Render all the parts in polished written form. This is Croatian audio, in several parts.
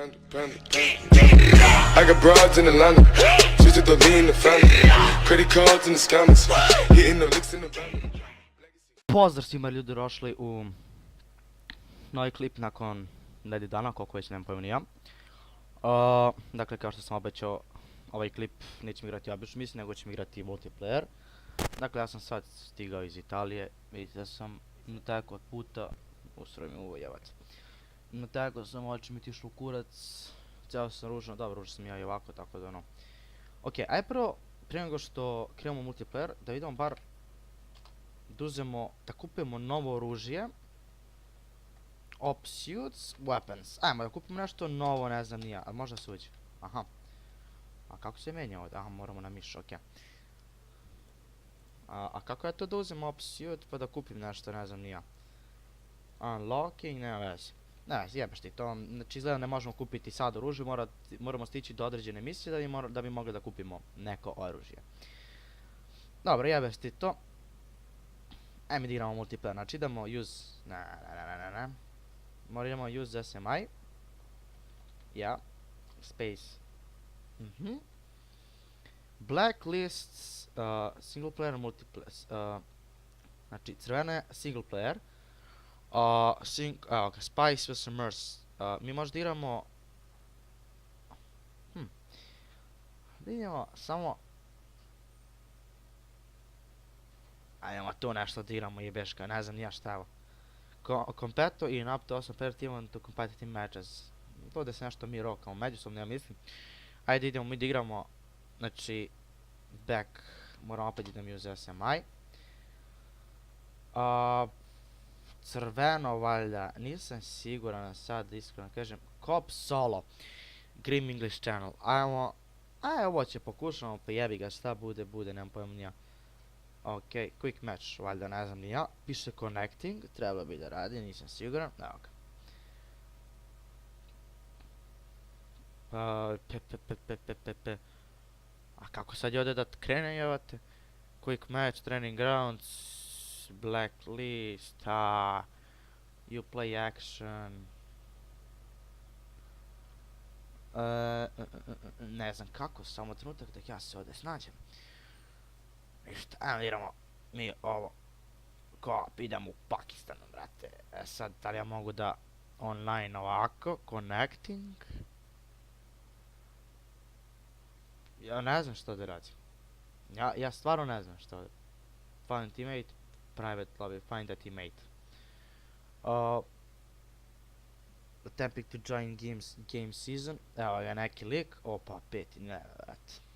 I got broads in Atlanta, just to lean the family, credit cards in the scammers, hitting the licks in the van. Pozdrav svima ljudi, došli u novi klip nakon nedelju dana, koliko već nemam pojma ni ja. Dakle, kao što sam obećao, ovaj klip nećemo igrati običnu misiju, nego ćemo igrati multiplayer. Dakle, ja sam sad stigao iz Italije, vidite da sam natekao od puta, ustroj mi uvojevac. Natekao sam, oči mi tišlo u kurac, cijelo sam ružno, dobro, ružno sam ja i ovako, tako da ono. Ok, aj prvo, prije nego što krenemo multiplayer, da vidimo bar da kupimo novo oružje. Opsuits, weapons. Ajmo da kupimo nešto novo, ne znam nija, ali možda se uđe. Aha. A kako se menja ovdje? Aha, moramo na miš, ok. A kako ja to da uzem opsuit pa da kupim nešto, ne znam nija. Unlocking, nema veze. Ne veze, jebeš ti to, znači izgleda ne možemo kupiti sad oružje, moramo stići do određene misije da bi mogli da kupimo neko oružje. Dobro, jebeš ti to. Ajme da igramo multiplayer, znači idemo use, ne. Moramo use SMI. Ja. Space. Blacklists, single player, multiplayer. Znači crvena je single player. Spice vs Immerse. Mi možda igramo... Da idemo samo... Ajmo tu nešto da igramo jebeška, ne znam nija šta evo. Competo i up to 8 player team to competitive matches. To da se nešto mi rokamo međusobno, ja mislim. Ajde idemo mi da igramo, znači, back, moram opet idem use SMI. Crveno valjda, nisam siguran sad, iskreno kažem. Cop solo, Grim English Channel, ajmo, ovo će pokušamo, pa jebi ga, šta bude, nemam pojma nija. Ok, quick match, valjda ne znam ni ja. Piše connecting, treba bi da radi, nisam siguran. Evo ga. A kako sad je ovdje da krene jevate? Quick match, training grounds, blacklist, you play action. Ne znam kako, samo trenutak da ja se ovdje snađem. Ništa, ajmo idemo mi ovo koop, idemo u Pakistanu, brate. Sad, da li ja mogu da online ovako, connecting? Ja ne znam što da radim. Ja stvarno ne znam što da. Find teammate, private lobby, find a teammate. Attempting to join game season. Evo ga neki lik, opa, peti, ne, brate.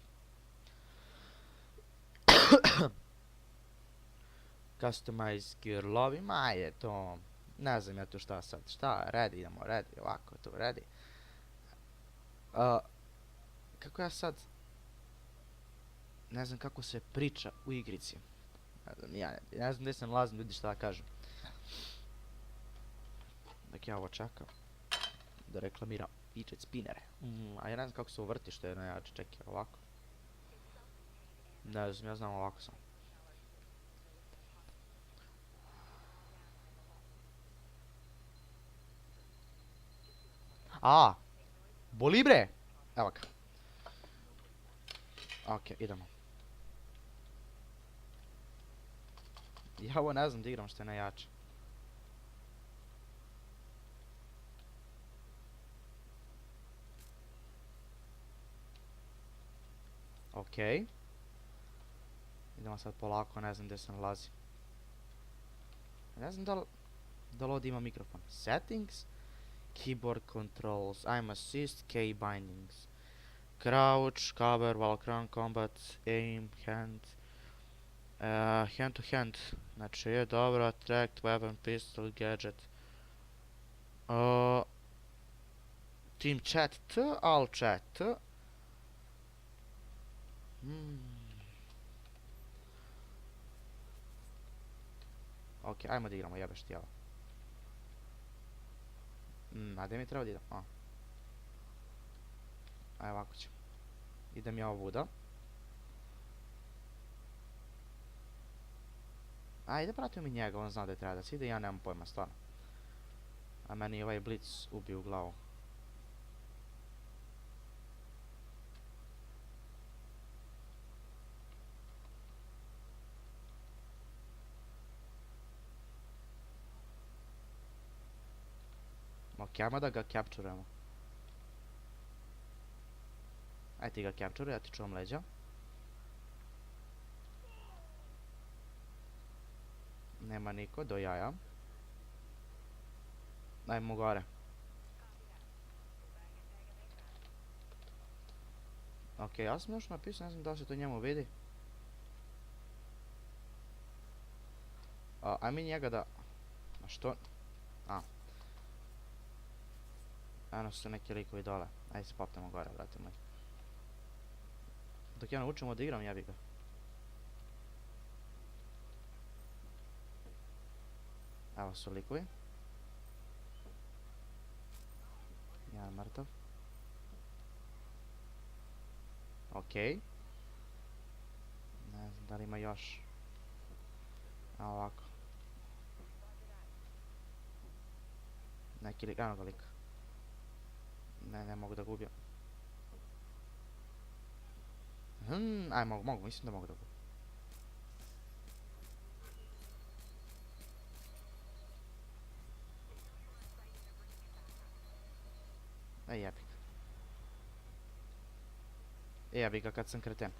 Customize gear lobby, ma je to, ne znam ja tu šta sad, ready, idemo ready, ovako to ready. Kako ja sad, ne znam kako se priča u igrici, ne znam gdje se nalazim, vidi šta da kažem. Dok ja ovo čekam, da reklamiram fidget spinnere, a ja ne znam kako se uvrti što je najjače, čekaj ovako. Ne znam, ja znam ovako sam. Boli bre! Evo ga. Ok, idemo. Ja ovo ne znam da igram što je najjače. Ok. Idemo sad polako, ne znam gdje se nalazi. Ne znam da li ovdje ima mikrofon. Settings. Keyboard controls, aim assist, key bindings. Crouch, cover, Valkran, combat, aim, hand. Hand to hand. Znači je dobro, tracked, weapon, pistol, gadget. Team chat T, all chat T. Ok, ajmo da igramo, jebeš ti java. A gdje mi treba da idem? Aj ovako ću. Idem ja ovuda. Ajde pratio mi njega, on zna da je treba da se ide, ja nemam pojma stvarno. A meni ovaj Blitz ubio u glavu. Ok, ajmo da ga capturujemo. Aj ti ga capturuj, ja ti čuvam leđa. Nema niko, do jaja. Ajmo gore. Ok, ja sam još napisao, ne znam da li se to njemu vidi. Ajme njega da... A što? Eno su neki likovi dole. Ajde se popnemo gore, brate moj. Dok ja naučimo da igram, jebi ga. Evo su likovi. Jedan mrtav. Okej. Ne znam da li ima još. Evo ovako. Neki lik, eno ga lik. Ne mogu da gubijem. Aj mogu, mislim da mogu da gubijem. Jebi ga. Jebi ga kad sam kreten.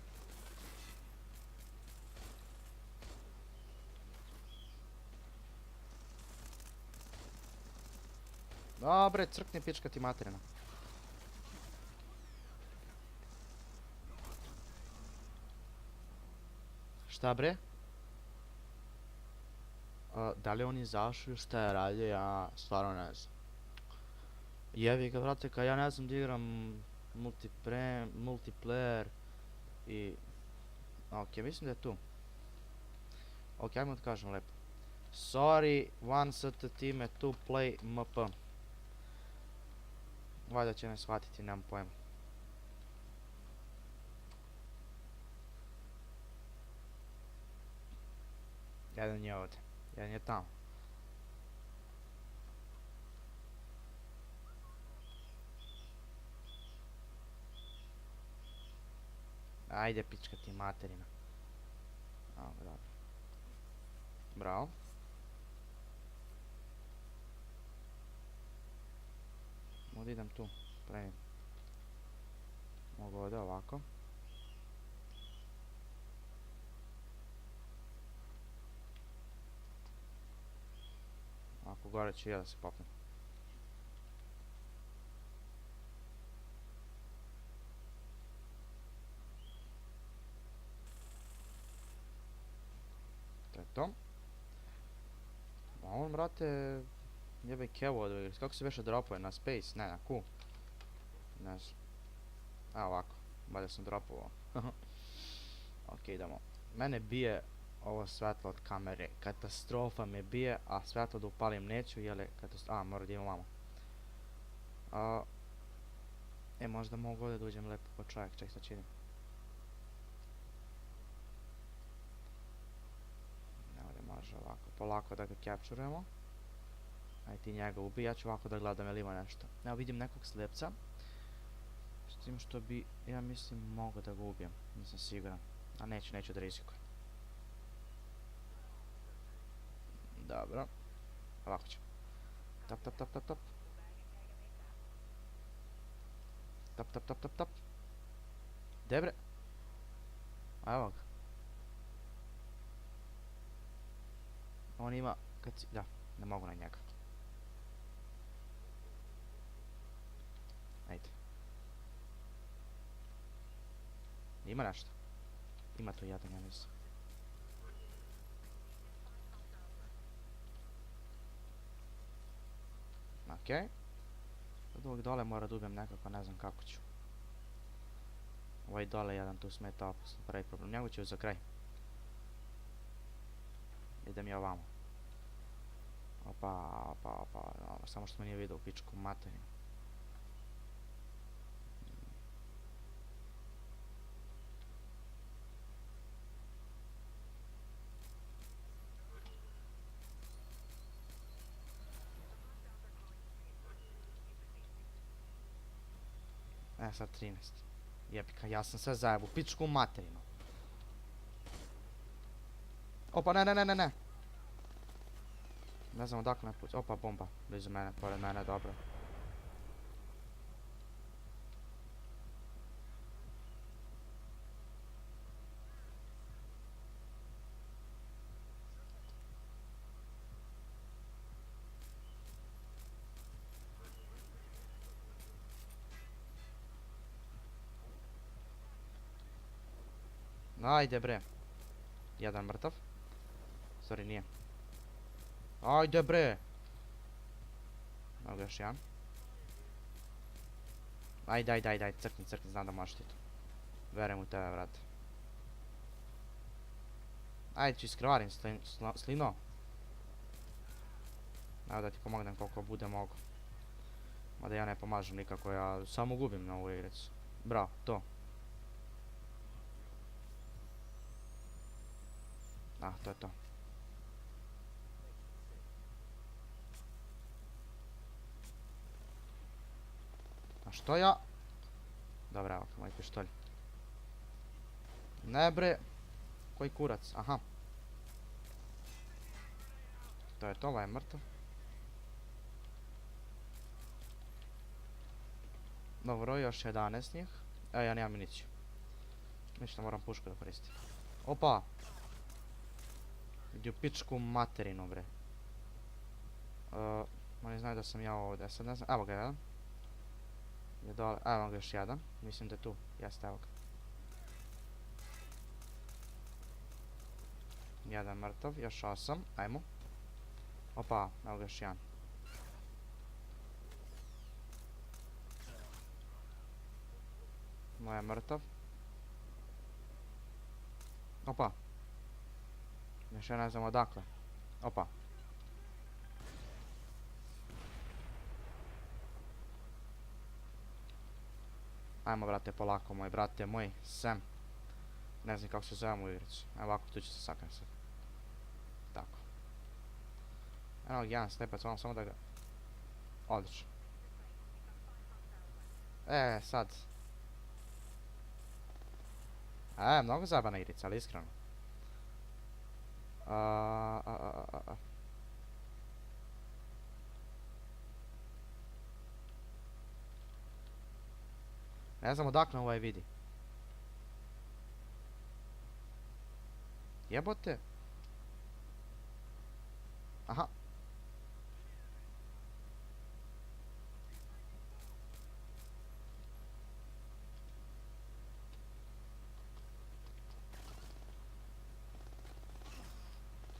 Dobre, crkni pička ti materina. Šta bre? Da li on izašao, šta je radio, ja stvarno ne znam. Jevi ga, brate, kad ja ne znam da igram multiplayer i... Ok, mislim da je tu. Ok, ajmo da kažem lepo. Sorry, one st time to play mp. Valjda će me shvatiti, nemam pojma. Jedan je ovdje, jedan je tamo. Ajde, pička ti materina. Dobro. Bravo. Mogu idem tu, pravim. Mogu ovdje ovako. Ako gore ću ja da se popnem. To je to. A on, brate, jebe kevo od igre. Kako se veše dropuje? Na space? Ne, na Q. Ne znam. A ovako. Bolje sam dropovao. Ok, idemo. Mene bije ovo svetlo od kamere. Katastrofa me bije, a svetlo da upalim neću, jel je katastrofa. Mora da imam vamo. Možda mogu ovdje da uđem lepo po čovjek. Ček, šta činim? Ovdje može ovako. Polako da ga capturujemo. Ajde ti njega ubij, ja ću ovako da gledam jel ima nešto. Evo vidim nekog slepca. S tim što bi, ja mislim, mogao da ga ubijem. Nisam siguran. A neću da rizikujem. Dobro. Ovako ću. Tap. Tap. Debre. Evo ga. On ima, da, ne mogu na njega. Ajde. Ima nešto. Ima tu jedan, ja mislim. Okej. Od ovog dole mora da ubijem nekako, ne znam kako ću. Ovaj dole jedan tu smeta opasno, pravi problem. Njegu ću za kraj. Idem ja ovamo. Opa, samo što me nije vidio u pičku materinu. Sad 13. Jebika, ja sam sve zajebu, pičku materinu. Opa, ne. Ne znam odakle me puca. Opa, bomba. Blizu mene, pored mene, dobro. Ajde bre. Jedan mrtav. Sorry, nije. Ajde bre. Evo ga još jedan. Ajde, crkni, znam da možeš ti to. Verujem u tebe, brate. Ajde, ću iskrvarim slino. Evo da ti pomognem koliko bude mogu. Mada ja ne pomažem nikako, ja samo gubim na ovu igricu. Bravo, to. To je to. A što ja? Dobra, evo moj pištolj. Ne bre. Koji kurac? Aha. To je to, ovaj je mrtav. Dobro, još 11 njih. Ja nemam municiju. Mislim da moram pušku da koristim. Opa! Idi u pičku materinu, bre. Oni znaju da sam ja ovdje, sad ne znam. Evo ga jedan. Je dole, evo ga još jedan. Mislim da je tu, jeste, evo ga. Jedan mrtav, još 8, ajmo. Opa, evo ga još jedan. Moj je mrtav. Opa. Još ja ne znam odakle. Opa. Ajmo, brate, polako, moj brate, moj Sam. Ne znam kako se zovem u igricu. Evo ovako, tu ću se saknem sad. Tako. Evo jedan stepac, samo da ga... Odlično. Sad. Mnogo zabavna igrica, ali iskreno. Ne znam odakle ovaj vidi. Jebote. Aha.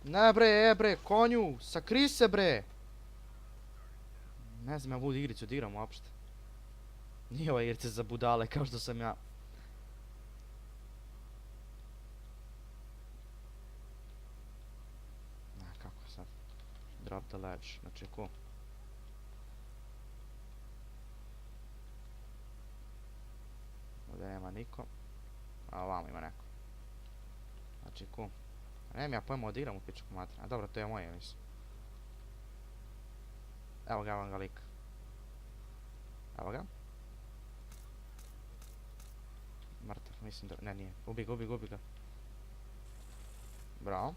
Ne bre, konju, sakri se bre. Ne znam ja ovu igricu da igram uopšte. Nije ova igrica za budale kao što sam ja. Kako sad? Drop the ledge, znači ko? Ovdje nema niko. A ovamo ima neko. Znači ko? Nemam ja pojma odigram u pičku matra. A dobro, to je moje, mislim. Evo ga lik. Evo ga. Mrtav, mislim da... Ne, nije. Ubi ga. Bravo.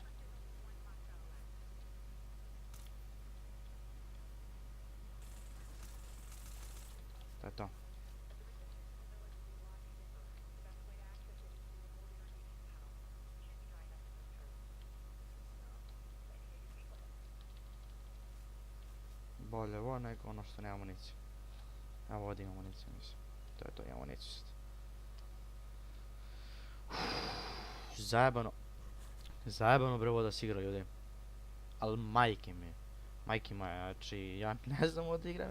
To je to. Bolje ovo nego ono što nema municiju. Evo ovdje ima municiju, mislim. To je to, ima municiju sad. Zajebano bre ovo da si igra, ljudi. Ali majke mi. Majke moja, znači ja ne znam ovo da igram.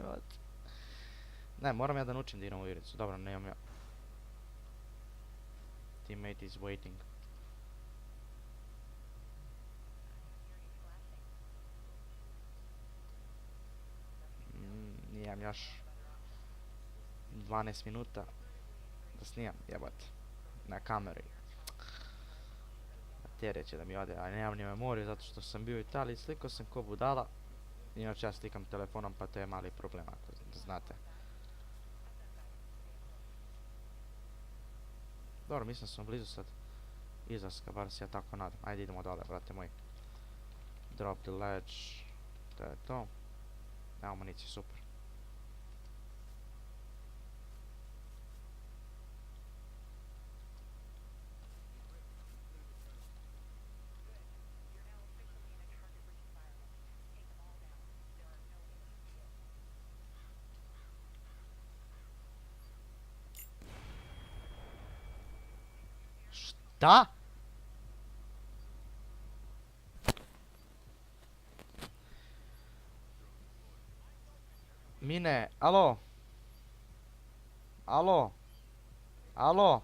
Ne, moram ja da naučim da igram u igricu. Dobro, nemam ja. Teammate is waiting. Nijem još 12 minuta da snimam, jebate, na kameri. Tjere će da mi ode, ali nemam ni memoriju zato što sam bio u Italiji, slikao sam ko budala. Inače ja slikam telefonom pa to je mali problem ako znate. Dobro, mislim da smo blizu sad izlaska, bar se ja tako nadam. Ajde idemo dole, brate moj. Drop the ledge, to je to. Evo municije, super. Da? Mine, alo? Alo? Alo?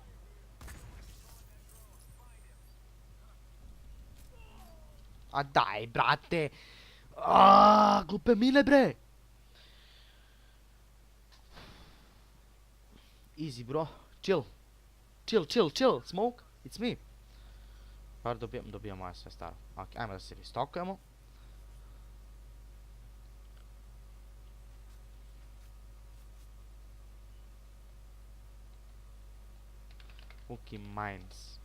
A daj, brate! Glupe mine, bre! Easy, bro. Chill. Chill, chill, chill. Smoke. It's me. Bar dobijam moje sve staro. Ok, ajmo da se restokujemo. Cookie Mines.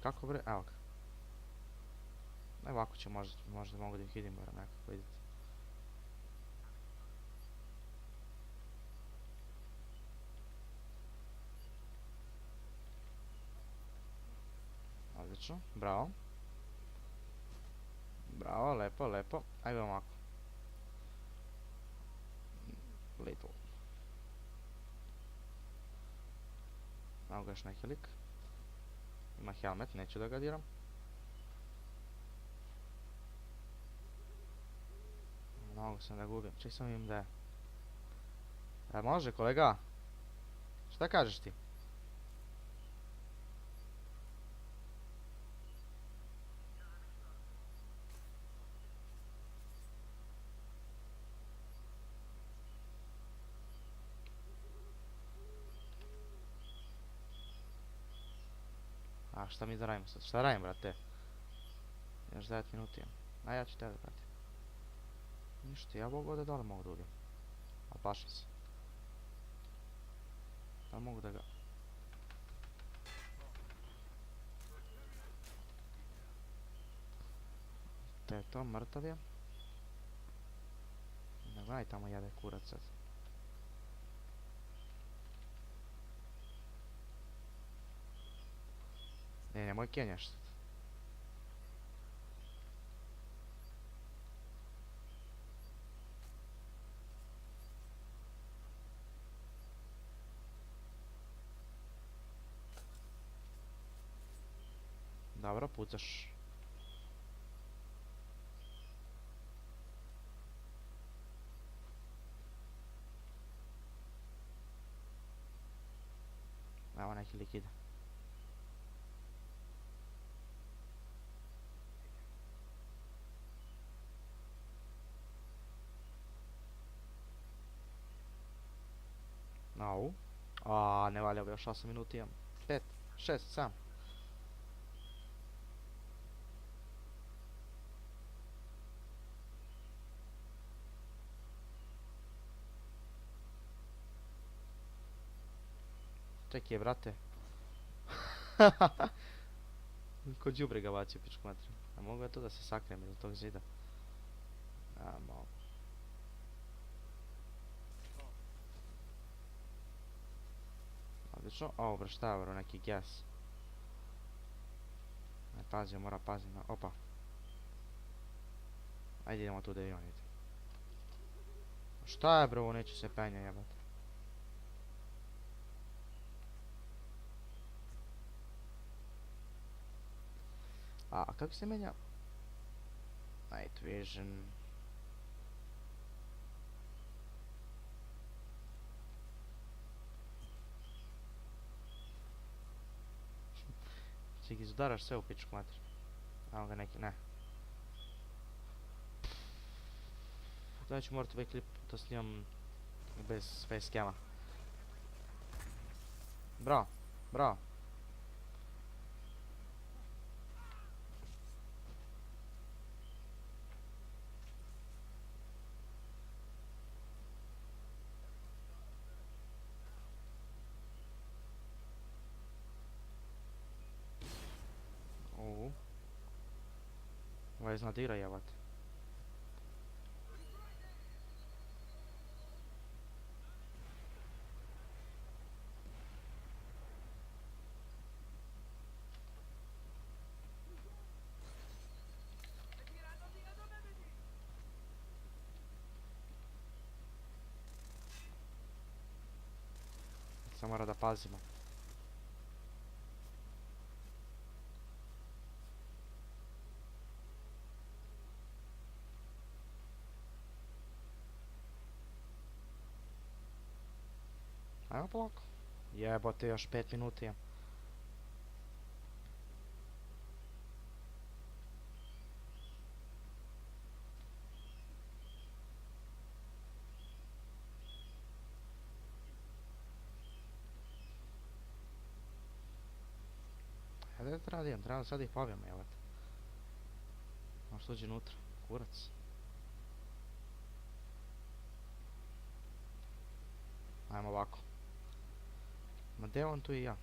Kako bre? Evo ga. Ovako će možda mogu da ih vidim, moram nekako vidjeti. Odlično, bravo. Bravo, lepo, lepo. Ajde ovako. Little. Evo ga još neki lik. Ima helmet, neću da ga diram. Mogu sam da gubim, ček sam im da je. Može kolega? Šta kažeš ti? A šta mi da radimo sad? Šta radim, brate? Još 9 minuti imam. A ja ću tebe, brate. Ništa, ja mogu ovdje dole mogu da ubijem. A plašim se. Da mogu da ga... Te je to, mrtav je. Ne gledaj tamo jede kurac sad. Nemoj kenjaš sad. Dobro, pucaš. Evo neki lik ide. Au. Ne valja bi još 8 minuti imam. 5, 6, 7. Čekaj, brate. Ko đubre ga bacio, pičku materiju. A mogu ja tu da se sakrijem iza tog zida? A, mogu. Odlično. Ovo bre, šta je bro, neki gas. Ne pazio, mora paziti na... Opa. Ajde idemo tu da i on ide. Šta je bro, ovo neću se penja jebati. A kako se menja? Night vision. Ček, izudaraš sve u pičku materiju. Evo ga neki, ne. Da ću morati ovaj klip da snimam bez facecama. Bravo, bravo. Ovaj zna da igra jebate. Samo mora da pazimo. Ajmo polako. Jebote, još 5 minuta imam. Ajde da radim, trebam sad ih pobijem, jebote. Možda uđe unutra, kurac. Ajmo ovako. Ma gdje on tu i ja?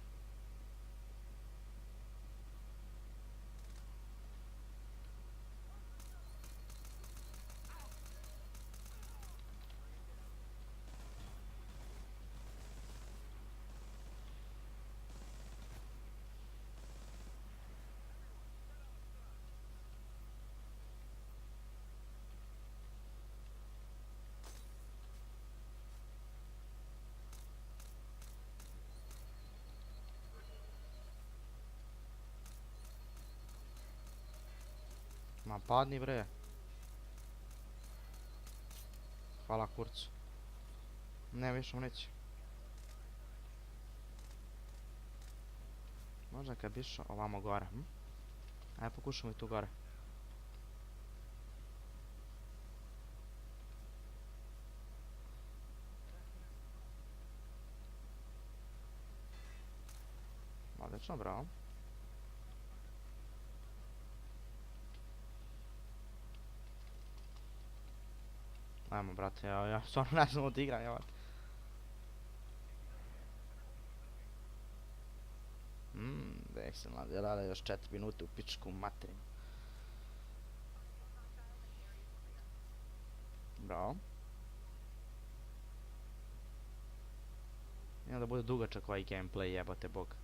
Ma padni bre. Hvala kurcu. Ne više neće. Možda kad bi išao ovamo gore. Ajde pokušamo i tu gore. Odlično, bravo. Ajmo brate, ja stvarno ne znam odigram, jel? Dek se mladi rade još 4 minute u pičku materinu. Bravo. Ima da bude dugačak ovaj gameplay, jebote bog.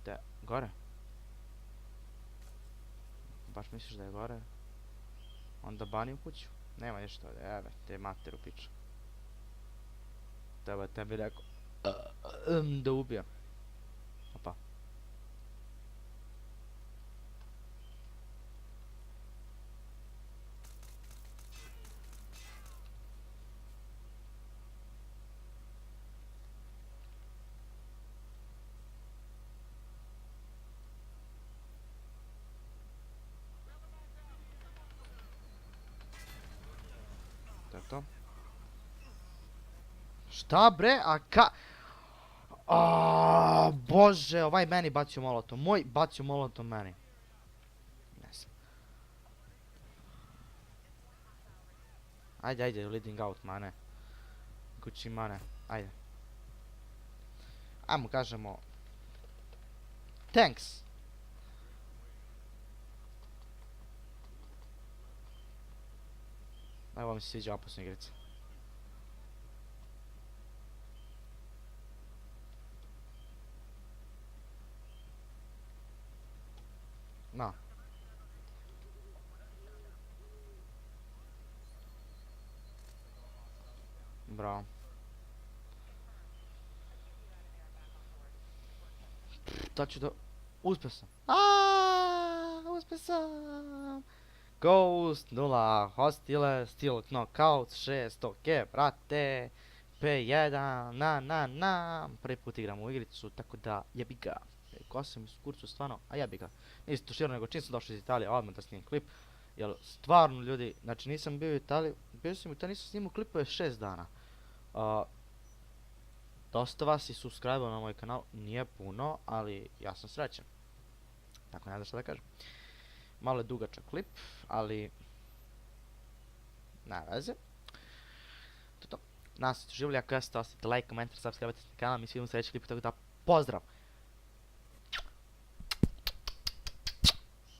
Da, gore? Baš misliš da je gore? Onda bani u kuću. Nema ništa ovdje, jebe, te mater u piču. Treba tebi rekao da ubijem. Opa. To je to. Šta bre, a ka... Bože, ovaj meni bacio molotov, moj bacio molotov meni. Ne znam. Ajde, leading out, mane. Kući mane, ajde. Ajmo kažemo... Thanks! Ovo mi se sviđa opasna igrica. Na. Bravo. Da ću da... Uspio sam. Uspio sam. Ghost, 0, hostile, steel knockout, 6, ok, brate. P1, na. Prvi put igram u igricu, tako da jebi ga. Ko sam iz kurcu stvarno, a jebi ga. Nisi tuširao nego čim sam došao iz Italije, odmah da snimim klip. Jer stvarno ljudi, znači nisam bio u Italiji, bio sam u Italiji, nisam snimao klipove 6 dana. Dosta vas i subscribe-a na moj kanal, nije puno, ali ja sam srećan. Tako ne znam šta da kažem. Malo je dugačak klip, ali... Ne veze. To je to. Nadam se da ste uživali, ako jeste, ostavite like, komentar, subscribe na kanal, mi svi vidimo u sljedećem klipu, tako da pozdrav!